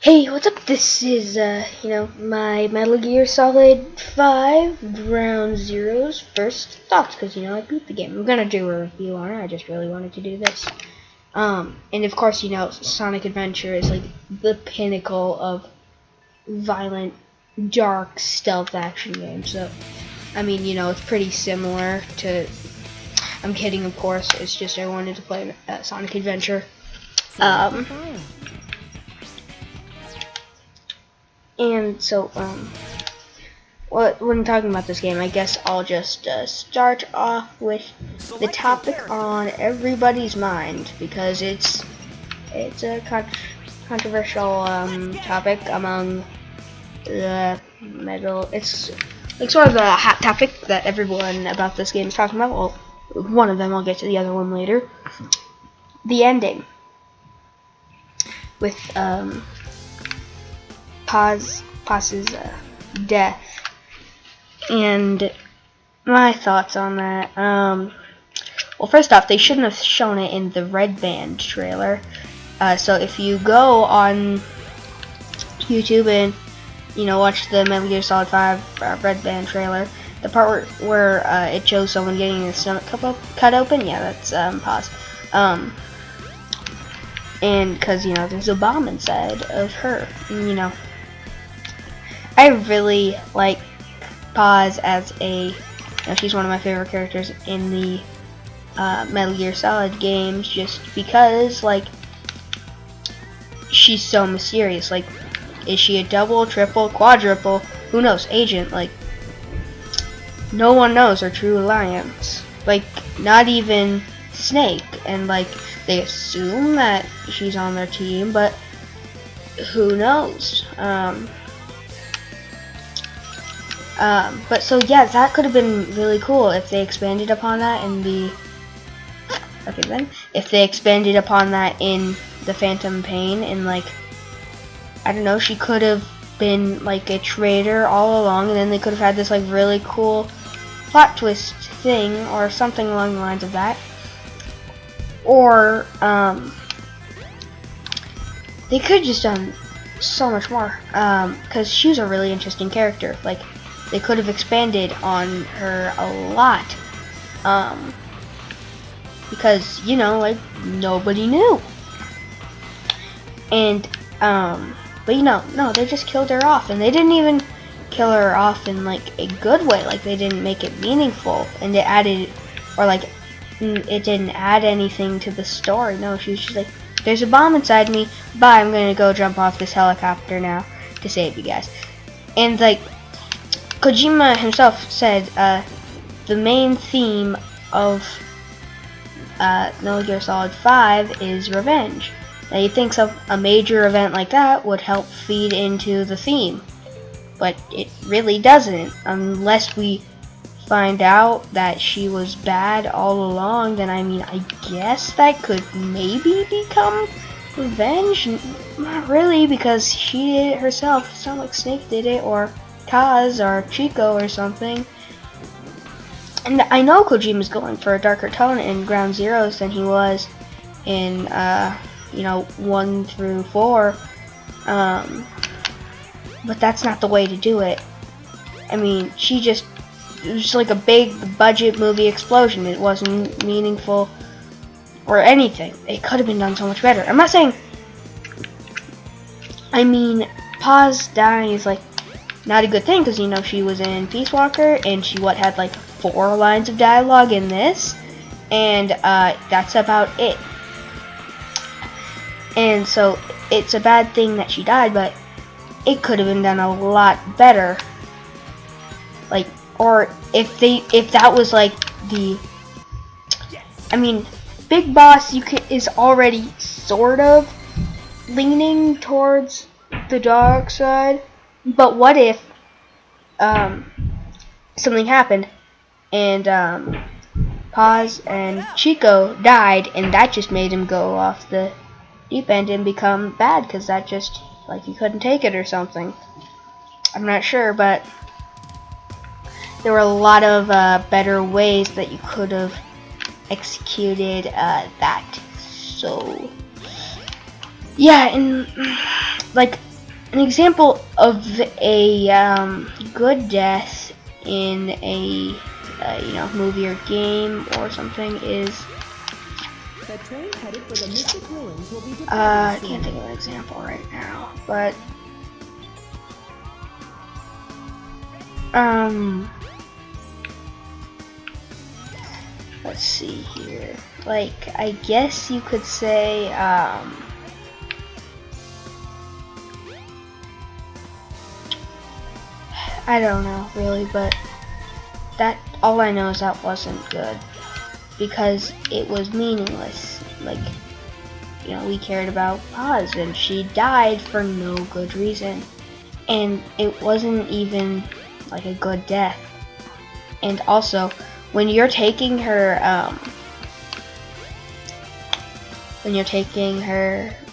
Hey, what's up? This is, my Metal Gear Solid 5 Ground Zeroes first thoughts, because, I beat the game. I'm gonna do a review on it. I just really wanted to do this. And of course, Sonic Adventure is, like, the pinnacle of violent, dark, stealth action games. So, I mean, it's pretty similar to... I'm kidding, of course. It's just I wanted to play Sonic Adventure. And so, when talking about this game, I guess I'll just start off with the topic on everybody's mind, because it's a controversial topic among the metal. It's like sort of a hot topic that everyone about this game is talking about. Well, one of them, I'll get to the other one later. The ending with Paz's death, and my thoughts on that. Well, first off, they shouldn't have shown it in the Red Band trailer. So if you go on YouTube and watch the Metal Gear Solid 5 Red Band trailer, the part where it shows someone getting their stomach cut open, yeah, that's Paz. And because there's a bomb inside of her, I really like Paz as she's one of my favorite characters in the Metal Gear Solid games, just because, like, she's so mysterious. Like, is she a double, triple, quadruple? Who knows? Agent, like, no one knows her true alliance. Like, not even Snake, and, like, they assume that she's on their team, but who knows? But so yeah, that could have been really cool if they expanded upon that in the... Okay then, if they expanded upon that in the Phantom Pain, and like, I don't know, she could have been like a traitor all along, and then they could have had this like really cool plot twist thing, or something along the lines of that. Or, they could have just done so much more, because she was a really interesting character. Like, they could have expanded on her a lot, because, like, nobody knew. And, but no, they just killed her off, and they didn't even kill her off in, like, a good way. Like, they didn't make it meaningful, and it added, or, like, it didn't add anything to the story. No, she was just like, there's a bomb inside me, bye, I'm gonna go jump off this helicopter now to save you guys. And, like, Kojima himself said the main theme of Metal Gear Solid 5 is revenge. Now, he thinks of a major event like that would help feed into the theme, but it really doesn't. Unless we find out that she was bad all along, then I mean, I guess that could maybe become revenge. Not really, because she did it herself. It's not like Snake did it, or Kaz, or Chico, or something. And I know Kojima's going for a darker tone in Ground Zeroes than he was in 1 through 4, but that's not the way to do it. I mean, it was just like a big budget movie explosion. It wasn't meaningful or anything. It could have been done so much better. I'm not saying, I mean, Paz dying is like not a good thing, because she was in Peace Walker, and she had like 4 lines of dialogue in this, and that's about it. And so it's a bad thing that she died, but it could have been done a lot better. Like, or if that was like I mean, Big Boss is already sort of leaning towards the dark side, but what if something happened and Paz and Chico died, and that just made him go off the deep end and become bad, because that just, like, he couldn't take it or something. I'm not sure, but there were a lot of better ways that you could have executed that. So yeah, and like an example of a good death in a movie or game or something is I can't think of an example right now, but let's see here. Like, I guess you could say I don't know really, but that all I know is that wasn't good because it was meaningless. Like, we cared about Paz and she died for no good reason, and it wasn't even like a good death. And also, when you're taking her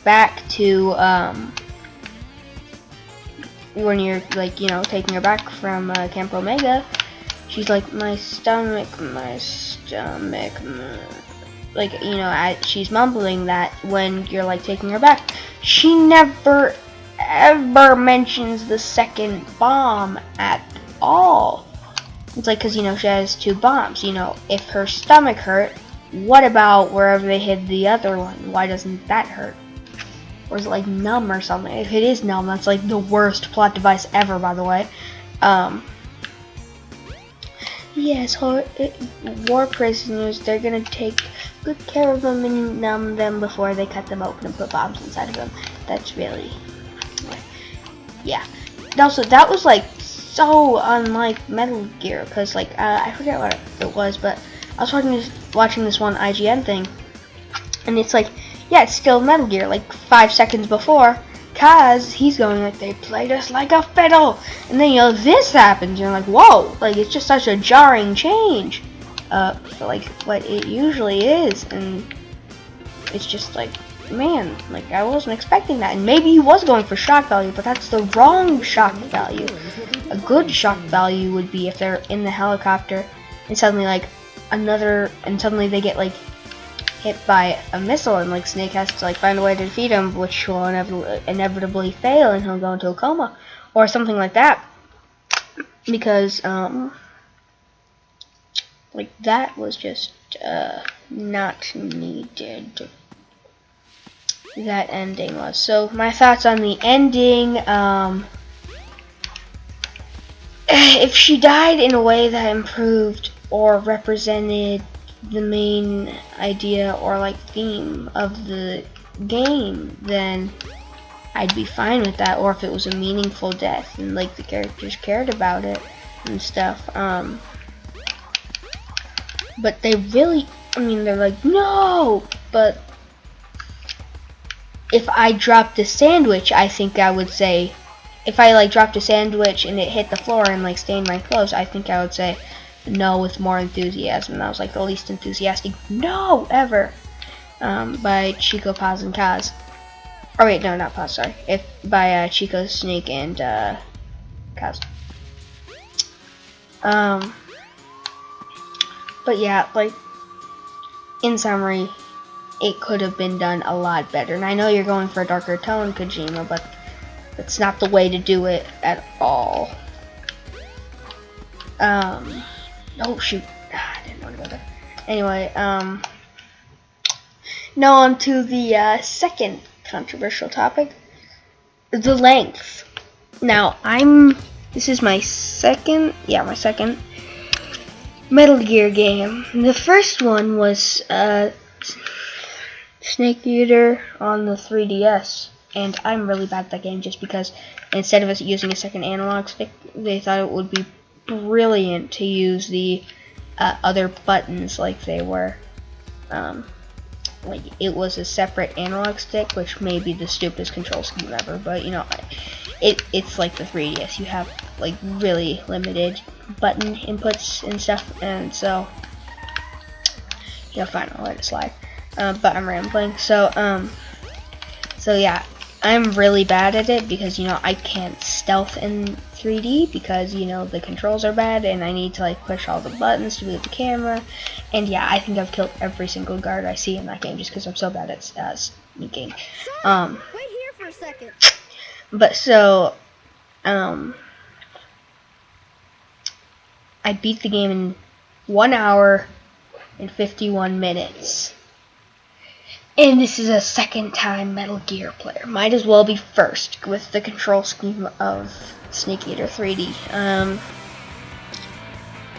back to when you're like taking her back from Camp Omega, she's like, my stomach, like she's mumbling that when you're like taking her back. She never ever mentions the second bomb at all. It's like, because she has 2 bombs. If her stomach hurt, what about wherever they hid the other one? Why doesn't that hurt? Or is it like numb or something? If it is numb, that's like the worst plot device ever, by the way. Yes, war prisoners, they're gonna take good care of them and numb them before they cut them open and put bombs inside of them. That's really, yeah. Also, that was like so unlike Metal Gear, because like I forget what it was, but I was watching this one IGN thing, and it's like, yeah, it's still Metal Gear. Like 5 seconds before, Kaz, he's going like, they played us like a fiddle, and then this happens, and you're like, whoa, like it's just such a jarring change, for like what it usually is, and it's just like, man, like I wasn't expecting that. And maybe he was going for shock value, but that's the wrong shock value. A good shock value would be if they're in the helicopter and suddenly suddenly they get like hit by a missile, and like Snake has to like find a way to defeat him, which will inevitably fail, and he'll go into a coma or something like that, because like that was just not needed. That ending was. So my thoughts on the ending, if she died in a way that improved or represented the main idea or like theme of the game, then I'd be fine with that. Or if it was a meaningful death and like the characters cared about it and stuff. But they really, they're like, no, but if I dropped a sandwich, I think I would say, if I like dropped a sandwich and it hit the floor and like stained my clothes, I think I would say no with more enthusiasm. That was like the least enthusiastic no ever, by Chico, Paz, and Kaz. Oh wait, no, not Paz, sorry. By Chico, Snake, and Kaz. But yeah, like in summary, it could have been done a lot better. And I know you're going for a darker tone, Kojima, but that's not the way to do it at all. Oh shoot, I didn't want to go there. Anyway, now on to the second controversial topic, the length. Now, this is my second Metal Gear game. The first one was Snake Eater on the 3DS, and I'm really bad at that game just because instead of us using a second analog stick, they thought it would be brilliant to use the other buttons like they were. Like it was a separate analog stick, which may be the stupidest control scheme ever, but it's like the 3DS. You have like really limited button inputs and stuff, and so fine, I'll let it slide. But I'm rambling. So yeah, I'm really bad at it because I can't stealth in 3D because the controls are bad and I need to like push all the buttons to move the camera. And yeah, I think I've killed every single guard I see in that game just because I'm so bad at sneaking. Wait here for a second. But so, I beat the game in 1 hour and 51 minutes. And this is a second time Metal Gear player. Might as well be first with the control scheme of Snake Eater 3D.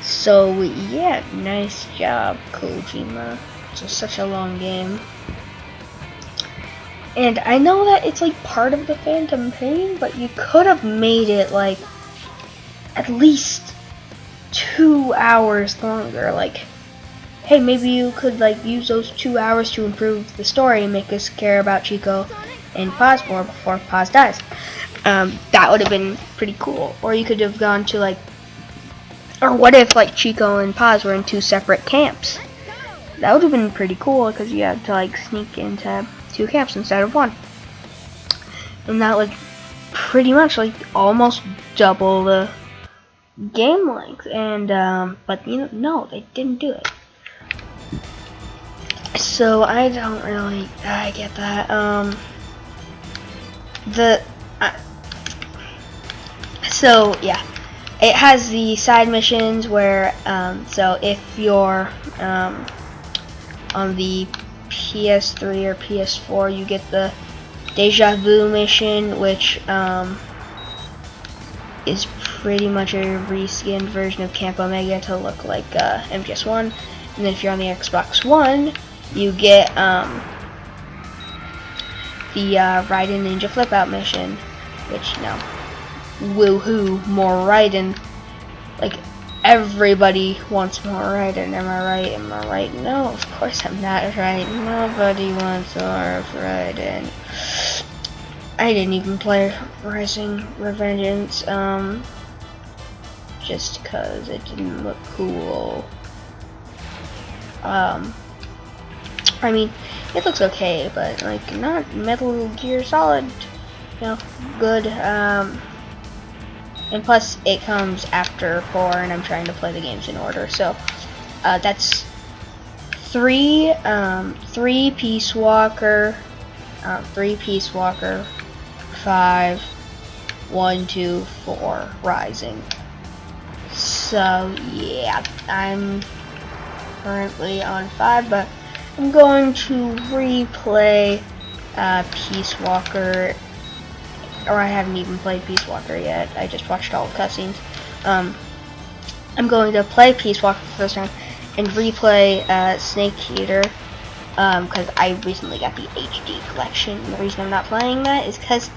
So yeah, nice job, Kojima. It's just such a long game. And I know that it's like part of the Phantom Pain, but you could have made it like at least 2 hours longer. Like, hey, maybe you could like use those 2 hours to improve the story and make us care about Chico and Paz more before Paz dies. That would have been pretty cool. Or you could have gone to like, or what if like Chico and Paz were in 2 separate camps? That would have been pretty cool because you had to like sneak into 2 camps instead of 1. And that would pretty much like almost double the game length. And but you know, no, they didn't do it. So I don't really get that. So yeah, it has the side missions where so if you're on the PS3 or PS4, you get the Deja Vu mission, which is pretty much a reskinned version of Camp Omega to look like MGS1. And then if you're on the Xbox One, you get the Raiden Ninja Flip Out mission, which, you know, woohoo, more Raiden. Like, everybody wants more Raiden, am I right? Am I right? No, of course I'm not right. Nobody wants more Raiden. I didn't even play Rising Revengeance, just cause it didn't look cool. I mean, it looks okay, but like not Metal Gear Solid, you know, good. And plus it comes after 4, and I'm trying to play the games in order. So that's 3 Peace Walker, 5, 1, 2, 4 Rising. So yeah, I'm currently on 5, but I'm going to replay Peace Walker, or I haven't even played Peace Walker yet. I just watched all the cutscenes. I'm going to play Peace Walker for the first time and replay Snake Eater because I recently got the HD collection. And the reason I'm not playing that is because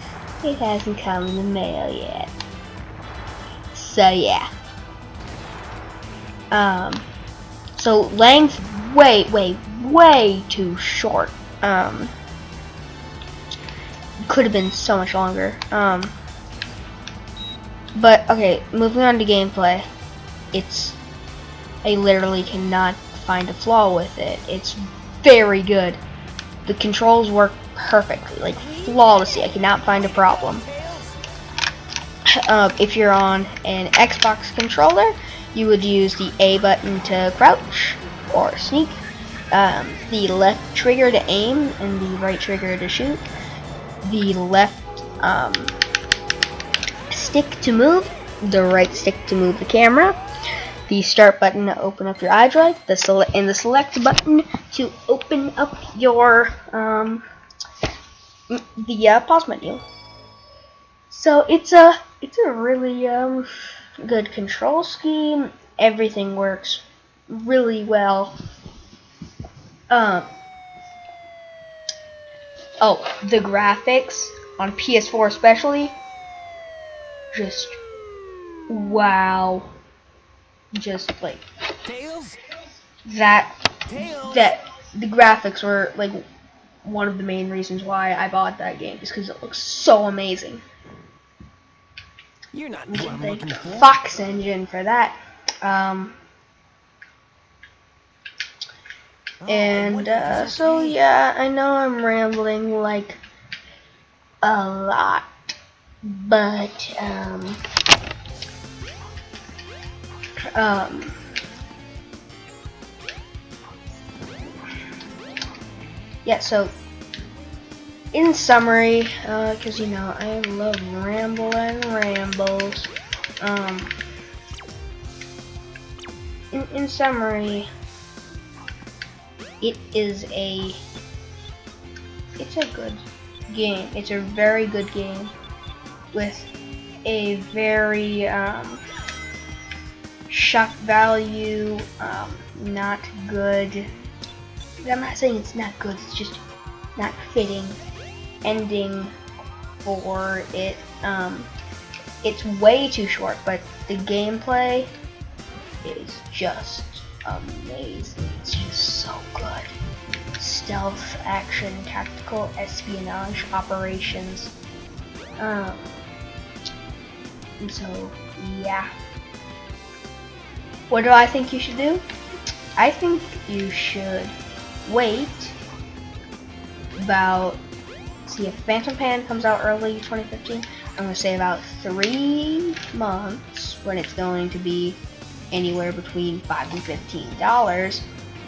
it hasn't come in the mail yet. So yeah. So length way too short. Could have been so much longer. But okay, moving on to gameplay. I literally cannot find a flaw with it. It's very good. The controls work perfectly, like flawlessly. I cannot find a problem. If you're on an Xbox controller, you would use the A button to crouch or sneak, the left trigger to aim, and the right trigger to shoot. The left stick to move, the right stick to move the camera, the start button to open up your iDrive, and the select button to open up your the pause menu. So it's a really good control scheme. Everything works really well. Oh, the graphics on PS4 especially, just wow. Just like that the graphics were like one of the main reasons why I bought that game, just because it looks so amazing. You're not who I'm looking for. Fox Engine for that. So yeah, I know I'm rambling like a lot, but yeah, so in summary, because you know I love rambling rambles. In summary, it's a good game. It's a very good game with a very shock value. Not good. I'm not saying it's not good. It's just not fitting ending for it. It's way too short, but the gameplay is just amazing. It's just so good. Stealth, action, tactical, espionage, operations. And so, yeah. What do I think you should do? I think you should wait about, see if Phantom Pan comes out early 2015. I'm going to say about 3 months, when it's going to be anywhere between $5 and $15.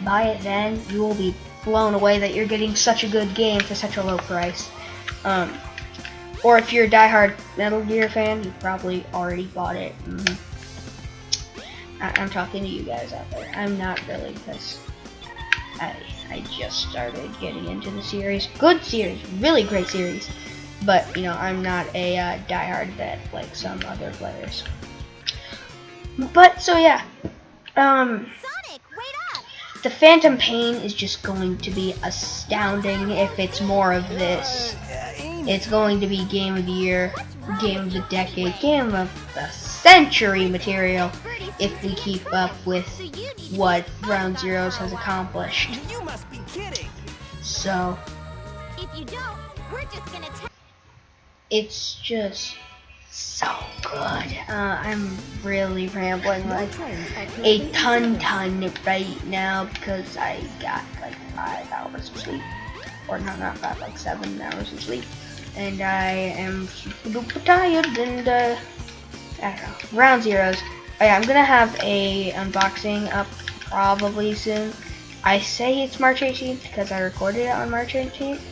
Buy it then. You will be blown away that you're getting such a good game for such a low price. Or if you're a diehard Metal Gear fan, you probably already bought it. I'm talking to you guys out there. I'm not really, because I just started getting into the series. Good series, really great series. But you know, I'm not a diehard vet like some other players. But so yeah, Sonic, wait up! the Phantom Pain is just going to be astounding if it's more of this. It's going to be Game of the Year, Game of the Decade, Game of the Century material if we keep up with what Ground Zeroes has accomplished. You must be kidding. So, If you don't, we're just gonna it's just so good. I'm really rambling like a ton right now because I got like 5 hours of sleep. Or no, not 5, like 7 hours of sleep. And I am super tired and I don't know. Ground Zeroes. Oh yeah, I'm gonna have a unboxing up probably soon. I say it's March 18th because I recorded it on March 18th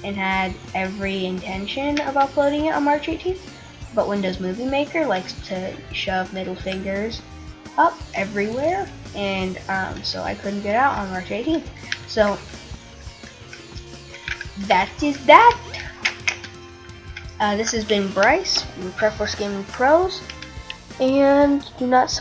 and had every intention of uploading it on March 18th. But Windows Movie Maker likes to shove middle fingers up everywhere, and so I couldn't get out on March 18th. So that is that. This has been Bryce from Preforce Gaming Pros, and do not